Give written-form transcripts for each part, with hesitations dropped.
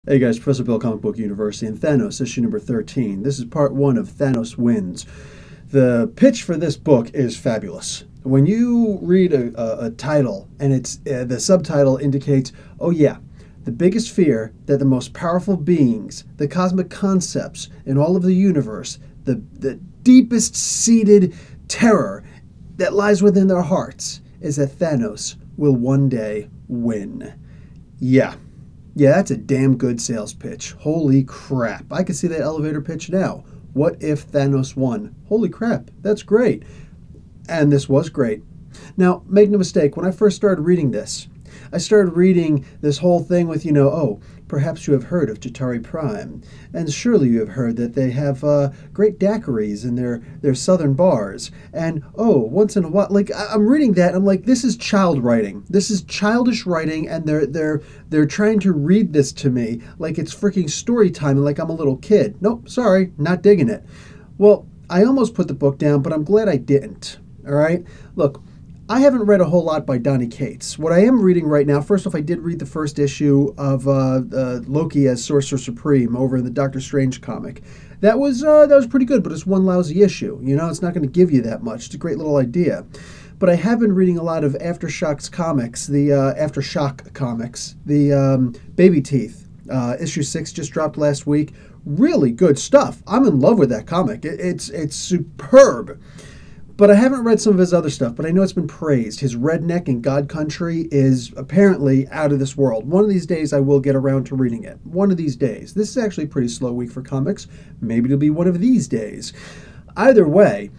Hey guys, Professor Bill, Comic Book University, and Thanos, issue number 13. This is part one of Thanos Wins. The pitch for this book is fabulous. When you read a title and the subtitle indicates, oh yeah, the biggest fear that the most powerful beings, the cosmic concepts in all of the universe, the deepest seated terror that lies within their hearts is that Thanos will one day win. Yeah, that's a damn good sales pitch. Holy crap. I can see that elevator pitch now. What if Thanos won? Holy crap, that's great. And this was great. Now, make no mistake, when I first started reading this, I started reading this whole thing with, oh, perhaps you have heard of Chitauri Prime, and surely you have heard that they have great daiquiris in their southern bars, and oh, once in a while, like I'm reading that, I'm like, this is child writing. This is childish writing, and they're trying to read this to me like it's freaking story time, and like I'm a little kid. Nope, sorry, not digging it. Well, I almost put the book down, but I'm glad I didn't. All right, look. I haven't read a whole lot by Donny Cates. What I am reading right now, first off, I did read the first issue of Loki as Sorcerer Supreme over in the Doctor Strange comic. That was pretty good, but it's one lousy issue. It's not going to give you that much. It's a great little idea. But I have been reading a lot of Aftershock comics, the Babyteeth. Issue 6 just dropped last week. Really good stuff. I'm in love with that comic. It's superb. But I haven't read some of his other stuff, but I know it's been praised. His Redneck in God Country is apparently out of this world. One of these days I will get around to reading it. One of these days. This is actually a pretty slow week for comics. Maybe it'll be one of these days. Either way,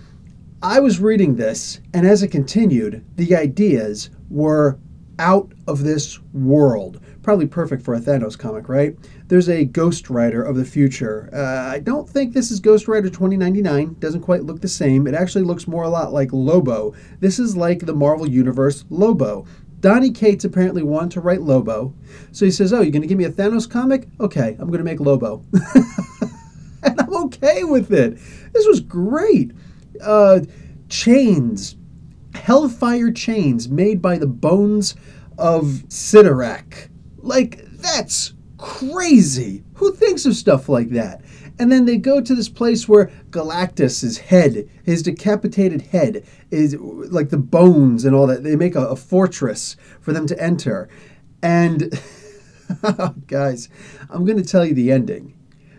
I was reading this, and as it continued, the ideas were out of this world. Probably perfect for a Thanos comic, right? There's a Ghost Rider of the future. I don't think this is Ghost Rider 2099. Doesn't quite look the same. It actually looks more a lot like Lobo. This is like the Marvel Universe Lobo. Donny Cates apparently wanted to write Lobo. So he says, oh, you're going to give me a Thanos comic? Okay, I'm going to make Lobo. And I'm okay with it. This was great. Chains. Hellfire chains made by the bones of Sidorak. Like, that's crazy. Who thinks of stuff like that? And then they go to this place where Galactus's head, his decapitated head, is like the bones and all that. They make a fortress for them to enter. And, guys, I'm going to tell you the ending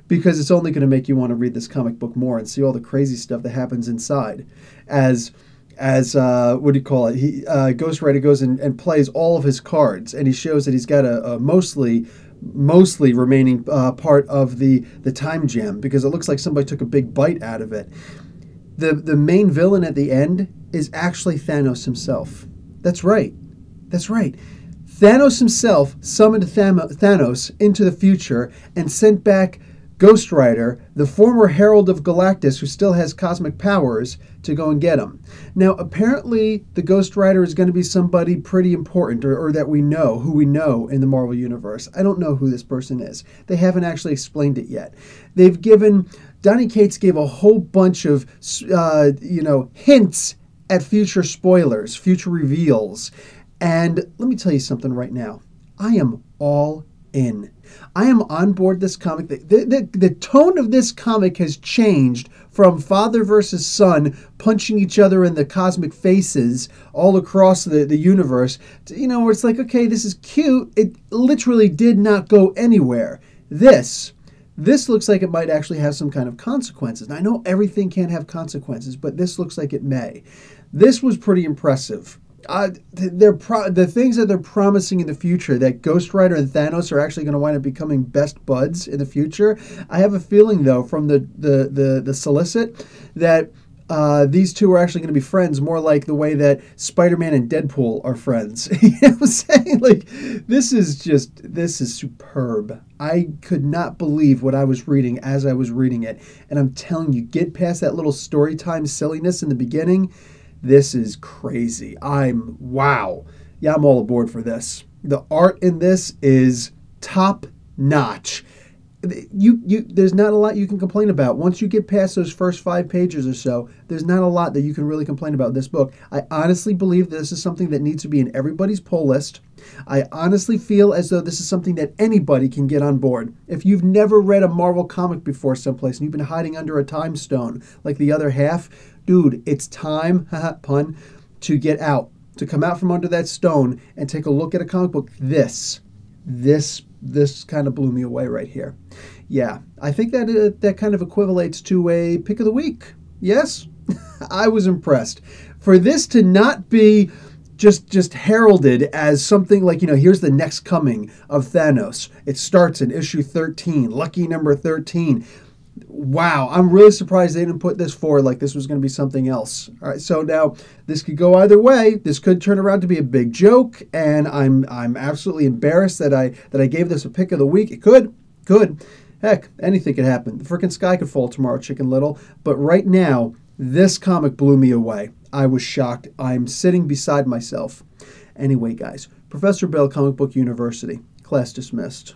because it's only going to make you want to read this comic book more and see all the crazy stuff that happens inside as what do you call it? Ghost Rider goes and plays all of his cards, and he shows that he's got a mostly remaining part of the time gem because it looks like somebody took a big bite out of it. The main villain at the end is actually Thanos himself. That's right. Thanos himself summoned Thanos into the future and sent back Ghost Rider, the former Herald of Galactus who still has cosmic powers, to go and get him. Now, apparently, the Ghost Rider is going to be somebody pretty important or that we know, who we know in the Marvel Universe. I don't know who this person is. They haven't actually explained it yet. Donny Cates gave a whole bunch of, hints at future spoilers, future reveals. And let me tell you something right now. I am all in. I am on board this comic. The tone of this comic has changed from father versus son punching each other in the cosmic faces all across the universe to, where it's like, okay, this is cute. It literally did not go anywhere. This looks like it might actually have some kind of consequences. Now, I know everything can't have consequences, but this looks like it may. This was pretty impressive. The things that they're promising in the future, that Ghost Rider and Thanos are actually going to wind up becoming best buds in the future. I have a feeling, though, from the solicit, that these two are actually going to be friends, more like the way that Spider-Man and Deadpool are friends. You know what I'm saying? Like, this is superb. I could not believe what I was reading as I was reading it. And I'm telling you, get past that little story time silliness in the beginning. This is crazy. Wow. Yeah, I'm all aboard for this. The art in this is top notch. there's not a lot you can complain about. Once you get past those first 5 pages or so, there's not a lot that you can really complain about this book. I honestly believe this is something that needs to be in everybody's pull list. I honestly feel as though this is something that anybody can get on board. If you've never read a Marvel comic before someplace and you've been hiding under a time stone like the other half, dude, it's time, pun, to get out, to come out from under that stone and take a look at a comic book. This kind of blew me away right here. Yeah, I think that that kind of equivalates to a pick of the week. Yes? I was impressed. For this to not be just heralded as something like, here's the next coming of Thanos. It starts in issue 13, lucky number 13. Wow, I'm really surprised they didn't put this forward like this was going to be something else. All right, so now this could go either way. This could turn around to be a big joke, and I'm absolutely embarrassed that I gave this a pick of the week. It could. Heck, anything could happen. The frickin' sky could fall tomorrow, Chicken Little. But right now, this comic blew me away. I was shocked. I'm sitting beside myself. Anyway, guys, Professor Bell, Comic Book University. Class dismissed.